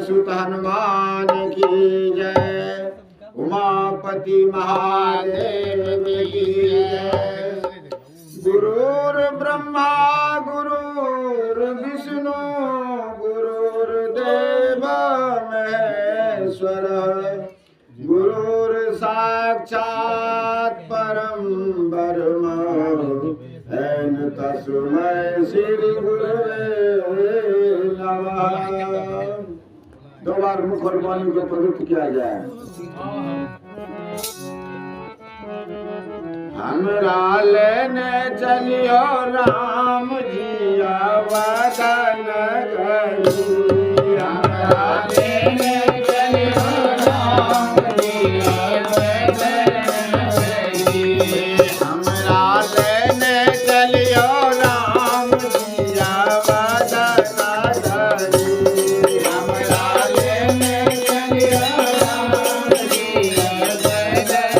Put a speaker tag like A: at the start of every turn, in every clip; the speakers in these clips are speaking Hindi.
A: सुत हनुमान की जय, उमापति महादेव की जय। गुरुर् ब्रह्मा गुरुर्विष्णु गुरुर्देव महेश्वर, गुरुर् साक्षात् परम ब्रह्म तस्मै श्री गुरुवे नमः। दो बार मुख और वाणी को पवित्र किया जाए। हमरा लेने चलियो राम जी वदन गरी, हमरा लेने चलियो राम जी वदन गरी, हमरा लेने चलियो राम जी वदन गरी, हमरा लेने चलियो राम जी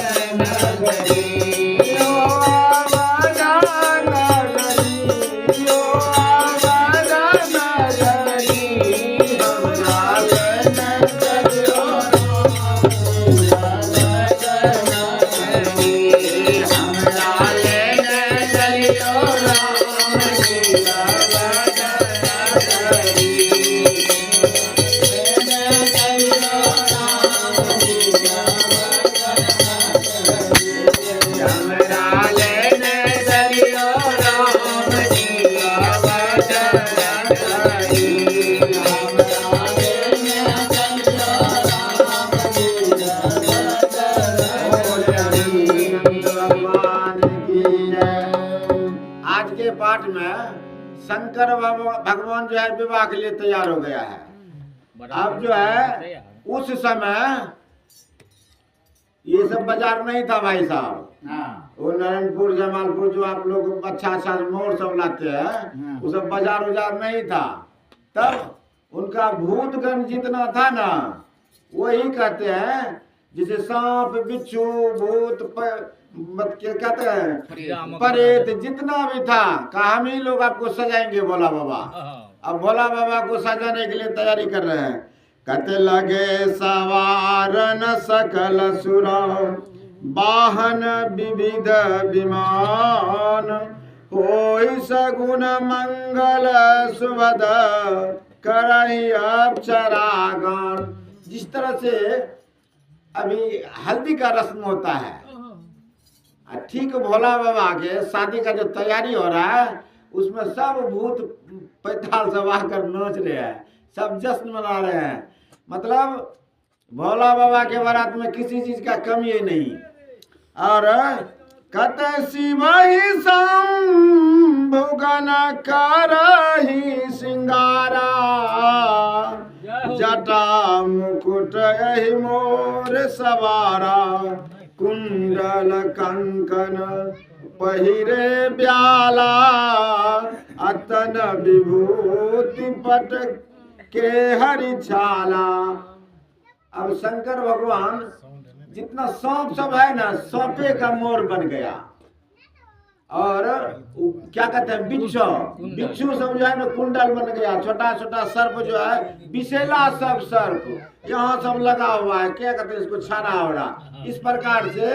A: वदन गरी। पाठ में शंकर भगवान जो है विवाह के लिए तैयार हो गया है। अब जो है उस समय ये सब बाजार नहीं था भाई साहब। वो नारायणपुर जमालपुर जो आप लोग अच्छा मोर सब लाते हैं, वो सब बाजार उजार नहीं था। तब उनका भूतगण जितना था ना, वही कहते हैं जिसे सांप बिच्छू भूत क्या कहते हैं परेत जितना भी था, कहा हम ही लोग आपको सजाएंगे भोला बाबा। अब भोला बाबा को सजाने के लिए तैयारी कर रहे हैं। कहते लगे सवारन सकल सुरा वाहन विविध विमान, होई सगुन मंगल सुभद करहि अप्सरागण। जिस तरह से अभी हल्दी का रस्म होता है, ठीक भोला बाबा के शादी का जो तैयारी हो रहा है, उसमें सब भूत पैताल सब आकर नाच रहे हैं, सब जश्न मना रहे हैं। मतलब भोला बाबा के बारात में किसी चीज का कमी ही नहीं। और कहते शिव ही शंभुगन करहि सिंगारा, जटा मुकुट यही मोर सवारा, कुंडल कंकन पहिरे ब्याला, अतन विभूति पट के हरि छाला। अब शंकर भगवान जितना सांप सब है ना, सांपे का मोर बन गया। और क्या कहते हैं बिच्छू सब जो है ना कुंडल बन गया। छोटा छोटा सर्प जो है विशेला सब सर्प यहाँ सब लगा हुआ है, क्या कहते हैं इसको छाना हो रहा। इस प्रकार से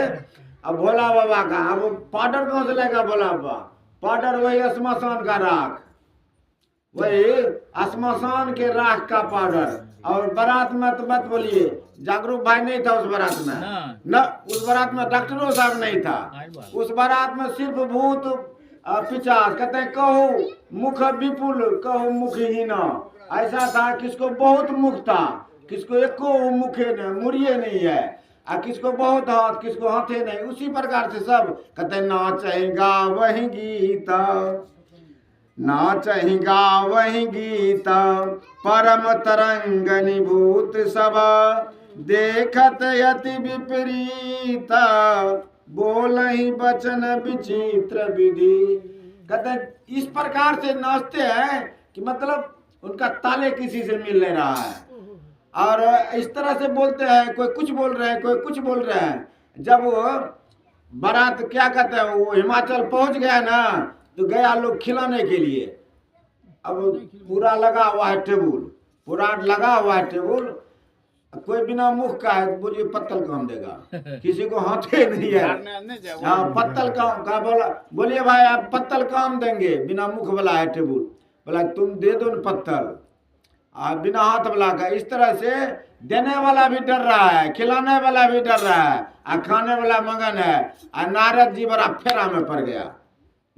A: अब भोला बाबा का अब पाउडर कहाँ से लेगा भोला बाबा? पाउडर वही श्मशान का राख, वही श्मशान के राख का पाउडर। और बारात में तो मत बोलिए, जागरूक भाई नहीं था उस बारात में न, उस बारात में डॉक्टरों साहब नहीं था। उस बारात में सिर्फ भूत पिचास, कहते हैं कहू मुख विपुल कहू मुखहीन। ऐसा था किसको बहुत मुख था, किसको एको मुखे मुड़िए नहीं है, और किसको बहुत हाथ किसको हाथे नहीं। उसी प्रकार से सब कहते नाचेगा वही गीता, नाचेगा वही गीता, परम तरंग निभूत सब, देखत यति विपरीत, बोल ही बचन विचित्र विधि। कहते इस प्रकार से नाचते हैं कि मतलब उनका ताले किसी से मिल नहीं रहा है। और इस तरह से बोलते हैं, कोई कुछ बोल रहे हैं कोई कुछ बोल रहे हैं। जब वो बारात क्या कहते हैं वो हिमाचल पहुंच गया ना, तो गया लोग खिलाने के लिए। अब पूरा लगा हुआ है टेबुल, पुराण लगा हुआ है टेबुल, कोई बिना मुख का है बोलिए पत्तल काम देगा, किसी को हाथे नहीं है। हाँ पत्तल काम का बोला, बोलिए भाई आप पत्तल काम देंगे, बिना मुख वाला है टेबुल, बोला तुम दे दो न पत्तल, आप बिना हाथ वाला का। इस तरह से देने वाला भी डर रहा है, खिलाने वाला भी डर रहा है, और खाने वाला मगन है। और नारद जी बड़ा फेरा में पड़ गया।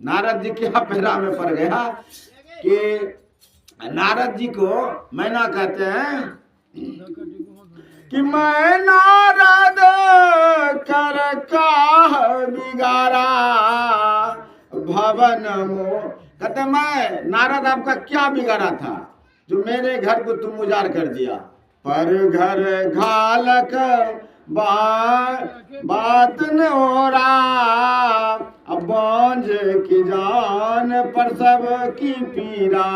A: नारद जी क्या फेरा में पड़ गया कि नारद जी को मैना कहते हैं कि मैं नारद कर काह बिगाड़ा भवन मोह। कहते मैं नारद आपका क्या बिगाड़ा था जो मेरे घर को तुम उजाड़ कर दिया। पर घर घालक बात न हो रहा, अब बांझ की जान पर सब की पीरा।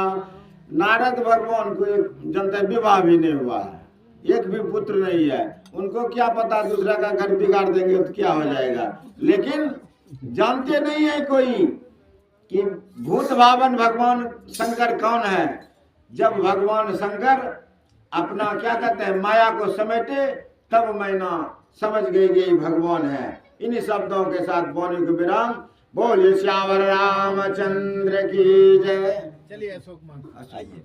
A: नारद भगवान को एक जनता विवाह भी नहीं हुआ है, एक भी पुत्र नहीं है, उनको क्या पता दूसरा का घर बिगाड़ देंगे तो क्या हो जाएगा। लेकिन जानते नहीं है कोई कि भूत भावन भगवान शंकर कौन है। जब भगवान शंकर अपना क्या कहते हैं माया को समेटे, तब मैना समझ गई यही भगवान है। इन्हीं शब्दों के साथ वाणी को विराम। बोलिए श्यावर रामचंद्र की जय।
B: चलिए अशोक मान, आइए।